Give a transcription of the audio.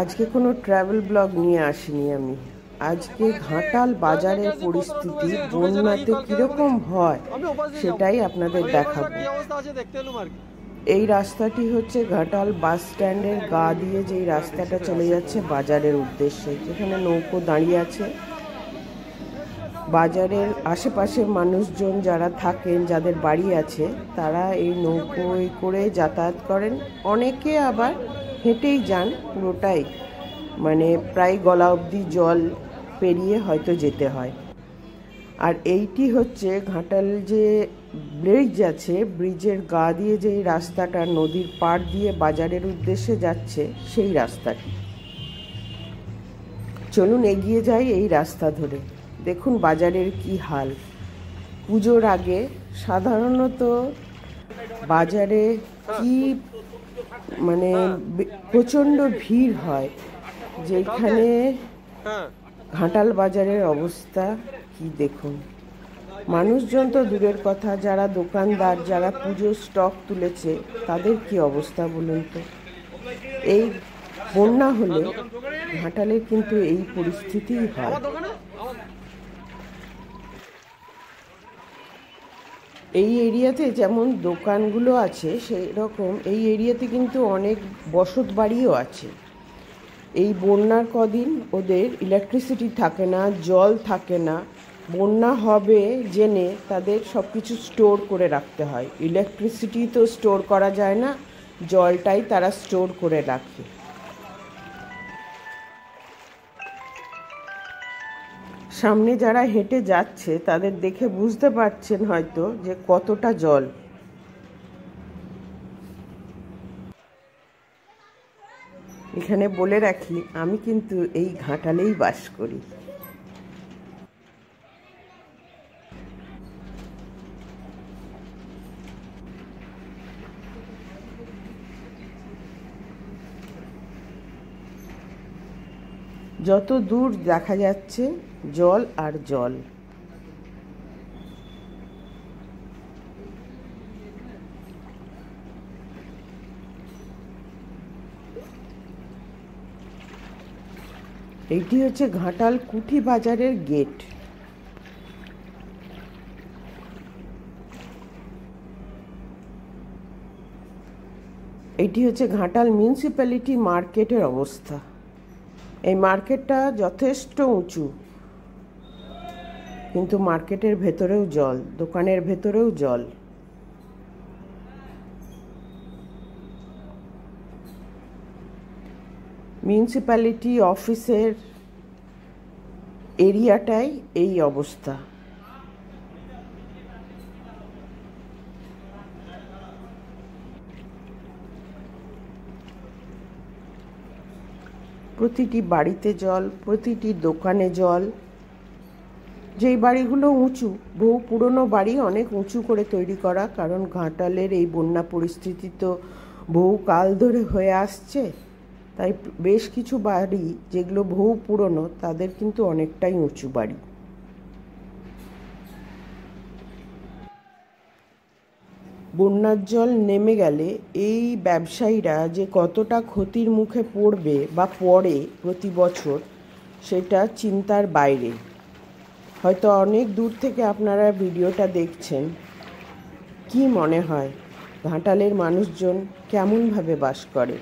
আজকে কোনো travel blog নিয়ে আসিনি আমি। আজকে ঘাটাল বাজারের পরিস্থিতি বন্যাতে কিরকম হয় সেটাই আপনাদের দেখাবো। এই রাস্তাটি হচ্ছে ঘাটাল বাস স্ট্যান্ডের গা দিয়ে যেই রাস্তাটা চলে যাচ্ছে বাজারের উদ্দেশ্যে, যেখানে নৌকো দাঁড়িয়ে আছে। বাজারের আশেপাশের মানুষজন যারা থাকেন, যাদের বাড়ি আছে, তারা এই নৌকোয় করে যাতায়াত করেন। অনেকে আবার হেঁটেই যান পুরোটাই, মানে প্রায় গলা অবধি জল পেরিয়ে হয়তো যেতে হয়। আর এইটি হচ্ছে ঘাটাল যে ব্রিজ আছে, ব্রিজের গা দিয়ে যেই রাস্তাটা নদীর পাড় দিয়ে বাজারের উদ্দেশ্যে যাচ্ছে, সেই রাস্তাটি। চলুন এগিয়ে যাই এই রাস্তা ধরে। দেখুন বাজারের কি হাল। পুজোর আগে সাধারণত বাজারে কি মানে প্রচণ্ড ভিড় হয়, যেখানে ঘাটাল বাজারের অবস্থা কি দেখুন। মানুষজন তো দূরের কথা, যারা দোকানদার, যারা পুজোর স্টক তুলেছে, তাদের কি অবস্থা বলুন তো। এই বন্যা হলে ঘাটালের কিন্তু এই পরিস্থিতিই হয়। এই এরিয়াতে যেমন দোকানগুলো আছে, সেই রকম এই এরিয়াতে কিন্তু অনেক বসত বাড়িও আছে। এই বন্যার কদিন ওদের ইলেকট্রিসিটি থাকে না, জল থাকে না। বন্যা হবে জেনে তাদের সব কিছু স্টোর করে রাখতে হয়। ইলেকট্রিসিটি তো স্টোর করা যায় না, জলটাই তারা স্টোর করে রাখে। সামনে যারা হেঁটে যাচ্ছে তাদের দেখে বুঝতে পারছেন হয়তো যে কতটা জল। এখানে বলে রাখি, আমি কিন্তু এই ঘাটালেই বাস করি। যত দূর দেখা যাচ্ছে জল আর জল। এইটি হচ্ছে ঘাটাল কুঠি বাজারের গেট। এইটি হচ্ছে ঘাটাল মিউনিসিপ্যালিটি মার্কেটের অবস্থা। এই মার্কেটটা যথেষ্ট উঁচু, কিন্তু মার্কেটের ভেতরেও জল, দোকানের ভেতরেও জল। মিউনিসিপ্যালিটি অফিসের এরিয়াটাই এই অবস্থা। প্রতিটি বাড়িতে জল, প্রতিটি দোকানে জল। যেই বাড়িগুলো উঁচু, বহু পুরনো বাড়ি, অনেক উঁচু করে তৈরি করা, কারণ ঘাটালের এই বন্যা পরিস্থিতি তো বহু কাল ধরে হয়ে আসছে। তাই বেশ কিছু বাড়ি যেগুলো বহু পুরনো, তাদের কিন্তু অনেকটাই উঁচু বাড়ি। বন্যার জল নেমে গেলে এই ব্যবসায়ীরা যে কতটা ক্ষতির মুখে পড়বে বা পড়ে প্রতি বছর, সেটা চিন্তার বাইরে। হয়তো অনেক দূর থেকে আপনারা ভিডিওটা দেখছেন। কি মনে হয় ঘাটালের মানুষজন কেমনভাবে বাস করে?